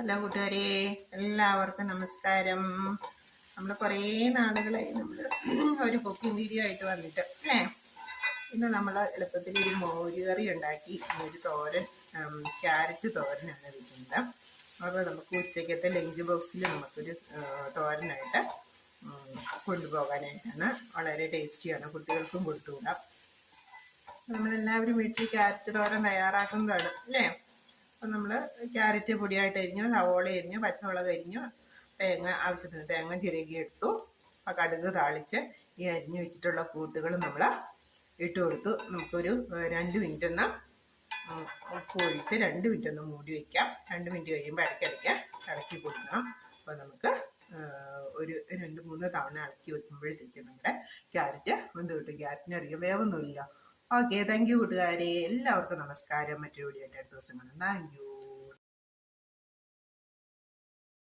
Hello കൂട്ടുകാരെ, എല്ലാവർക്കും നമസ്കാരം. നമ്മൾ കുറേ നാളുകളായി ഒരു കുക്കിംഗ് വീഡിയോ ആയിട്ട് വന്നിട്ട് അല്ലേ. ഇന്ന് നമ്മൾ എളുപ്പത്തിൽ ഒരു മോരുകറി ഉണ്ടാക്കി, ഒരു തോരൻ, ക്യാരറ്റ് തോരനാണ് വെക്കുന്നത്. അപ്പോൾ നമുക്ക് ഉച്ചയ്ക്കത്തെ ലഞ്ച് ബോക്സിൽ നമുക്കൊരു തോരനായിട്ട് കൊണ്ടുപോകാനായിട്ടാണ്. വളരെ ടേസ്റ്റിയാണ്, കുട്ടികൾക്കും കൊടുത്തുകൂടാം. നമ്മളെല്ലാവരും വീട്ടിൽ ക്യാരറ്റ് തോരൻ തയ്യാറാക്കുന്നതാണ് അല്ലേ. അപ്പം നമ്മൾ ക്യാരറ്റ് പൊടിയായിട്ട് അരിഞ്ഞു, സവോള അരിഞ്ഞു, പച്ചമുളക് അരിഞ്ഞു, തേങ്ങ ആവശ്യത്തിന് തേങ്ങ ചിരകി എടുത്തു, കടുക് താളിച്ച് ഈ അരിഞ്ഞു വെച്ചിട്ടുള്ള കൂട്ടുകൾ നമ്മൾ ഇട്ട് കൊടുത്തു. നമുക്കൊരു 2 മിനിറ്റ് ഒന്ന് ഉപ്പ് ഒഴിച്ച് 2 മിനിറ്റ് ഒന്ന് മൂടി വയ്ക്കാം. 2 മിനിറ്റ് കഴിയുമ്പോൾ ഇളക്കി കൊടുക്കണം. അപ്പോൾ നമുക്ക് ഒരു 2-3 തവണ ഇളക്കി വെക്കുമ്പോഴത്തേക്ക് നമ്മുടെ ക്യാരറ്റ് വെന്ത് കിട്ടും. ക്യാരറ്റിന് അധികം വേവൊന്നുമില്ല. ഓക്കെ, താങ്ക് യു കൂട്ടുകാരെ. എല്ലാവർക്കും നമസ്കാരം. മറ്റൊരു വീഡിയോ ആയിട്ട് അടുത്ത ദിവസം കാണാം. Thank you.